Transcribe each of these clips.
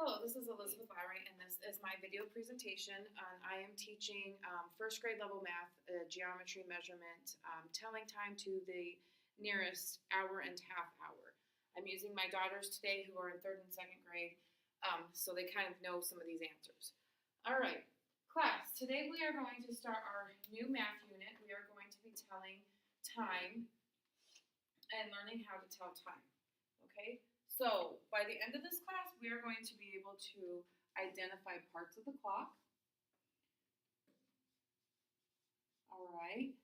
Hello, this is Elizabeth Lowry, and this is my video presentation. I am teaching first grade level math, geometry measurement, telling time to the nearest hour and half hour. I'm using my daughters today who are in third and second grade, so they kind of know some of these answers. All right, class, today we are going to start our new math unit. We are going to be telling time and learning how to tell time, okay? So, by the end of this class, we are going to be able to identify parts of the clock. All right.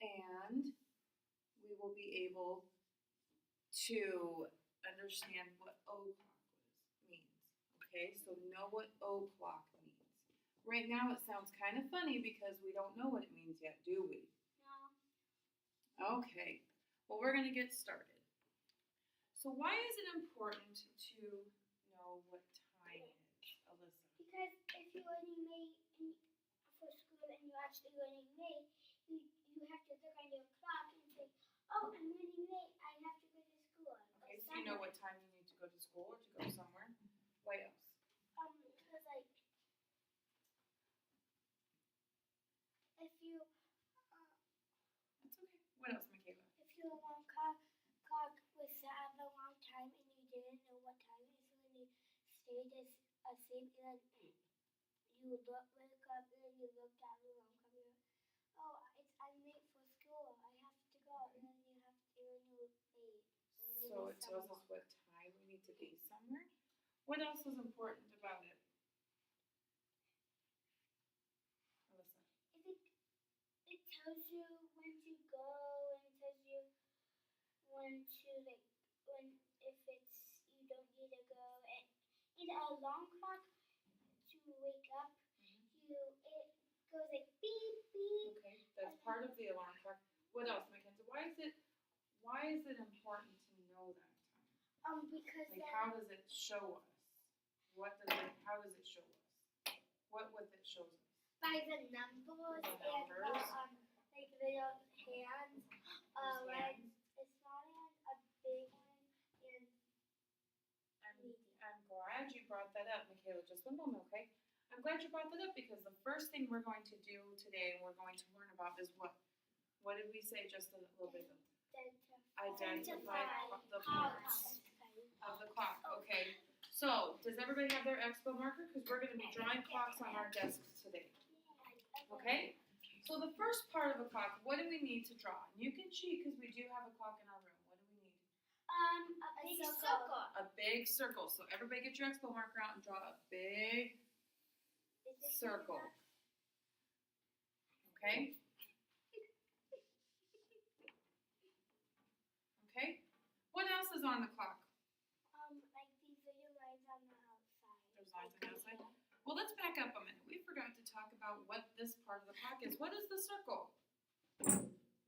And we will be able to understand what o'clock means. Okay, so know what o'clock means. Right now it sounds kind of funny because we don't know what it means yet, do we? No. Okay. Well, we're going to get started. So why is it important to know what time is, Alyssa? Because if you're learning May for school and you're actually learning May, you have to look on your clock and say, oh, I'm learning May, I have to go to school. Okay, so you know what time you need to go to school or to go somewhere. What else? Because like, if you, That's okay. What else, Michaela? if your alarm clock was set at the wrong time and you didn't know what time it is when you stayed as same, and then you wake up and then you looked at the alarm clock and oh, I'm late for school, I have to go, and then you have to, and you're late. So it tells us what time we need to be somewhere. What else is important about it? Alyssa? It tells you when to go, and it tells you when to if it's you don't need to go, and in an alarm clock to wake up, it goes like beep beep. Okay, that's part of the alarm clock. What else, Mackenzie? Why is it important to know that time? Because like how does it show us? How does it show us? What it shows us? By the numbers and like little hands, like a small hand, a big one, and I'm glad you brought that up, Michaela. Just one moment, okay? I'm glad you brought that up because the first thing we're going to do today and we're going to learn about is what? What did we say just a little bit ago? Identify the parts of the clock. Okay. So, does everybody have their expo marker? Because we're going to be drawing clocks on our desks today. Okay? So the first part of a clock, what do we need to draw? And you can cheat because we do have a clock in our room. What do we need? a big circle. A big circle. So everybody get your expo marker out and draw a big circle. Okay? Okay? What else is on the clock? Like these little lines on the outside. There's lines on the outside? Well, let's back up a minute. We forgot to talk about what this part of the clock is. What is the circle?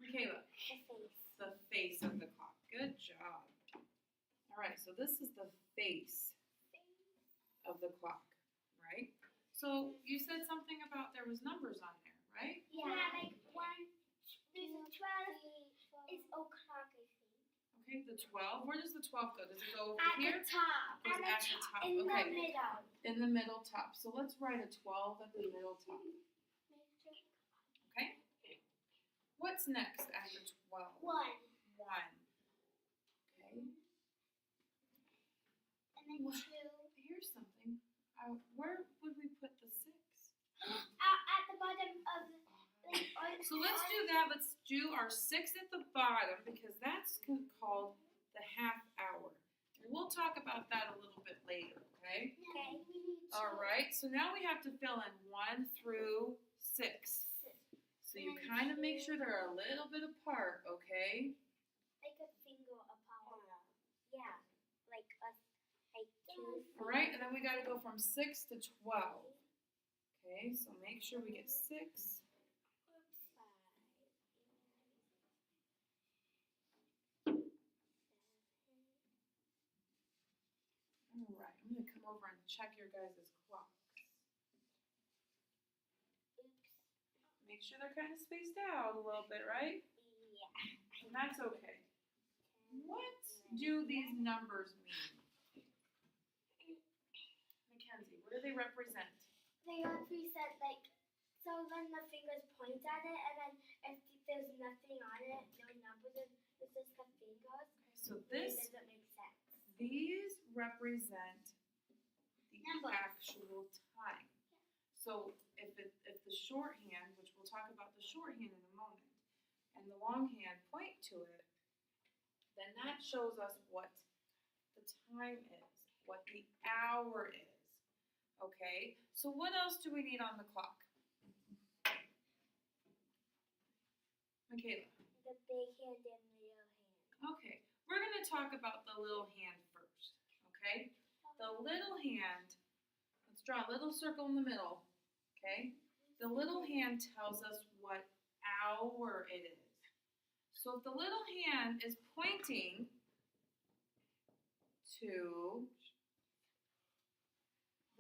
Michaela? The face. The face of the clock. Good job. All right, so this is the face of the clock, right? So you said something about there was numbers on there, right? Yeah, like 1, there's a 12. It's o'clock, I think. Okay, the 12. Where does the 12 go? Does it go over At here? the top. Goes at the top. In Okay. the middle. In the middle top. So let's write a 12 at the middle top. Okay? What's next after 12? 1. 1. Okay. And then 2. Here's something. Where would we put the 6? At the bottom of the. So let's do that. Let's do our 6 at the bottom because that's called the half hour. And we'll talk about that a little bit later, okay? Okay. All right. So now we have to fill in 1 through 6. So you kind of make sure they're a little bit apart, okay? Like a finger apart. Yeah. Like 2. All right. And then we got to go from 6 to 12. Okay. So make sure we get 6. All right, I'm going to come over and check your guys' clocks. Oops. Make sure they're kind of spaced out a little bit, right? Yeah. And that's okay. What do these numbers mean? Mackenzie, what do they represent? They represent like, so when the fingers point at it, and then if there's nothing on it, no numbers, it's just the fingers. So It this, doesn't make sense. these represent the Numbers. actual time. So if the shorthand, which we'll talk about the shorthand in a moment, and the longhand point to it, then that shows us what the time is, what the hour is. Okay, so what else do we need on the clock? Michaela. The big hand and the little hand. Okay, we're going to talk about the little hand first. Okay, the little hand, let's draw a little circle in the middle. Okay, the little hand tells us what hour it is. So if the little hand is pointing to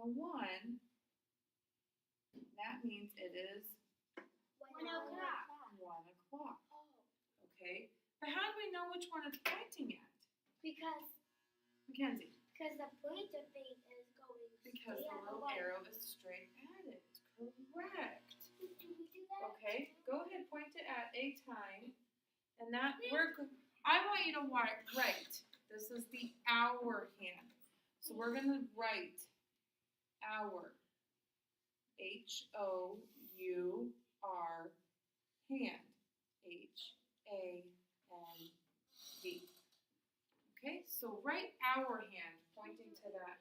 the 1, that means it is 1 o'clock. 1 o'clock. Oh. Okay, but how do we know which one it's pointing at? Because Mackenzie. the pointer thing is going Because straight the at little one. arrow is straight at it. Correct. Do we do that? Okay, go ahead, point it at a time. And that, I want you to write. This is the hour hand. So we're going to write hour. Hour. Hand. HAND. Okay, so write hour hand pointing to that.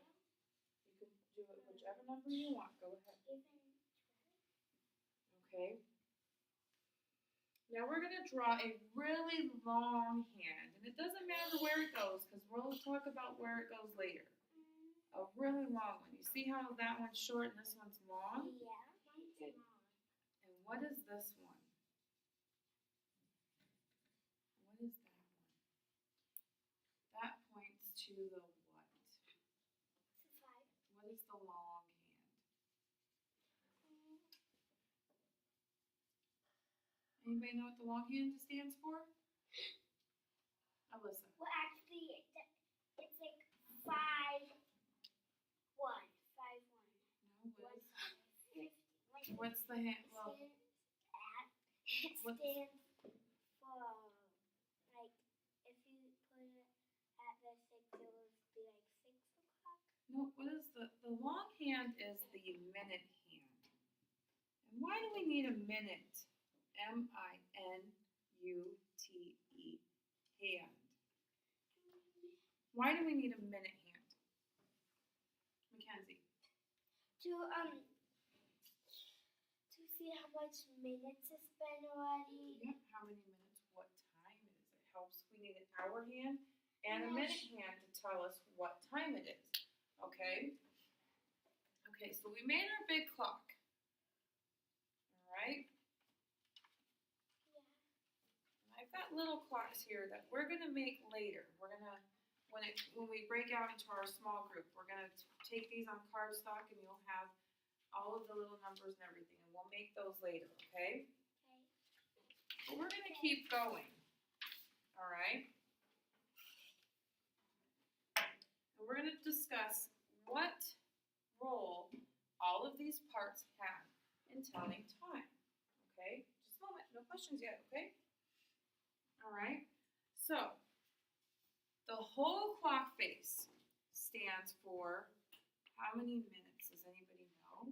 You can do it whichever number you want. Go ahead. Okay. Now we're going to draw a really long hand. And it doesn't matter where it goes because we'll talk about where it goes later. A really long one. You see how that one's short and this one's long? Yeah, mine's Okay. long. And what is this one? What is that one? That points to the what? It's a 5. What is the long hand? Anybody know what the long hand stands for? Alyssa. Well, actually, it's like 5, 1. 5, 1. No, what is, 50. what's the hand? Well, It What's- stands for, like, if you put it at the 6, it would be like 6 o'clock. no, what is the long hand is the minute hand. And why do we need a minute? M-I-N-U-T-E, hand. Why do we need a minute hand? Mackenzie. To see how much minutes it's been already. Yep, how many minutes, what time it is. It helps. We need an hour hand and a minute hand to tell us what time it is. Okay? Okay, so we made our big clock. All right? And I've got little clocks here that we're going to make later. We're going to, when we break out into our small group, we're going to take these on cardstock and you'll have all of the little numbers and everything. And we'll make those later, okay? But we're going to keep going. All right? And we're going to discuss what role all of these parts have in telling time. Okay? Just a moment. No questions yet, okay? All right? So, the whole clock face stands for how many minutes? Does anybody know?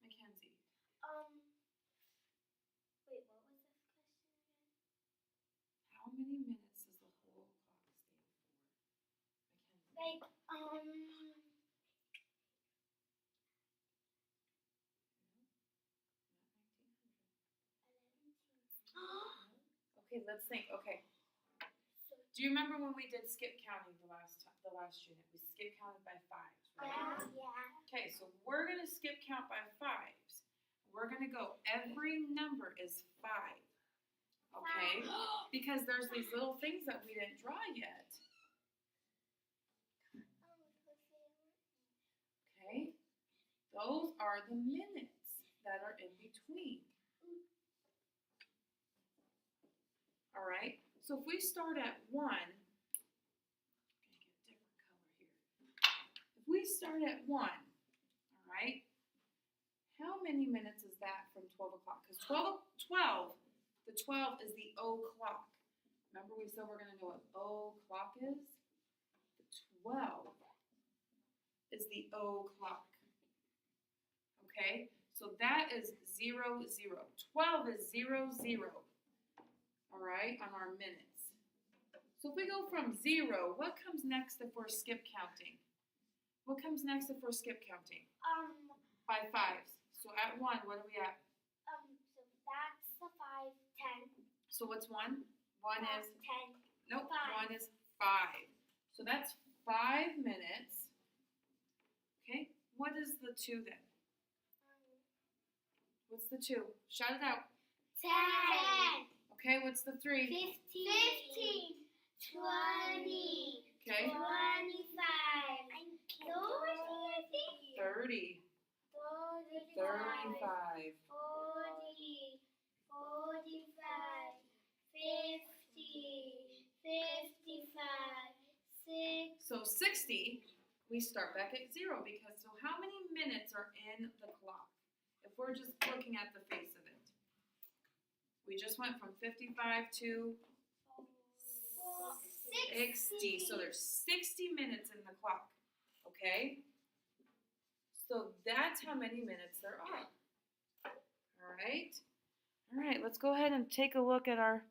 Mackenzie. Wait, what was this question again? How many minutes does the whole clock stand for? Mackenzie. Like, Okay, let's think. Okay. Do you remember when we did skip counting the last unit? We skip counted by 5s, right? yeah. Okay, so we're gonna skip count by 5s. We're gonna go. Every number is 5. Okay? Because there's these little things that we didn't draw yet. Okay? Those are the minutes that are in between. All right? So if we start at 1, I'm gonna get a different color here. If we start at 1, all right, how many minutes is that from 12 o'clock? Because 12, the 12 is the o'clock. Remember we said we're going to know what o'clock is? The 12 is the o'clock. Okay, so that is 0, 0. 12 is 0, 0. All right, on our minutes. So if we go from 0, what comes next if we're skip counting? What comes next if we're skip counting? By 5s. So at 1, what are we at? So that's the 5, 10. So what's 1? 1 is 10. nope. 5. 1 is 5. So that's 5 minutes. Okay. What is the 2 then? What's the 2? Shout it out. 10. Okay. What's the 3? 15. 20. Okay. 25. 30. 35. 40. 45. 50. 55. 60. So 60, we start back at 0 because so how many minutes are in the clock? If we're just looking at the face of it. We just went from 55 to 60. So there's 60 minutes in the clock. Okay? So that's how many minutes there are. All right? All right, let's go ahead and take a look at our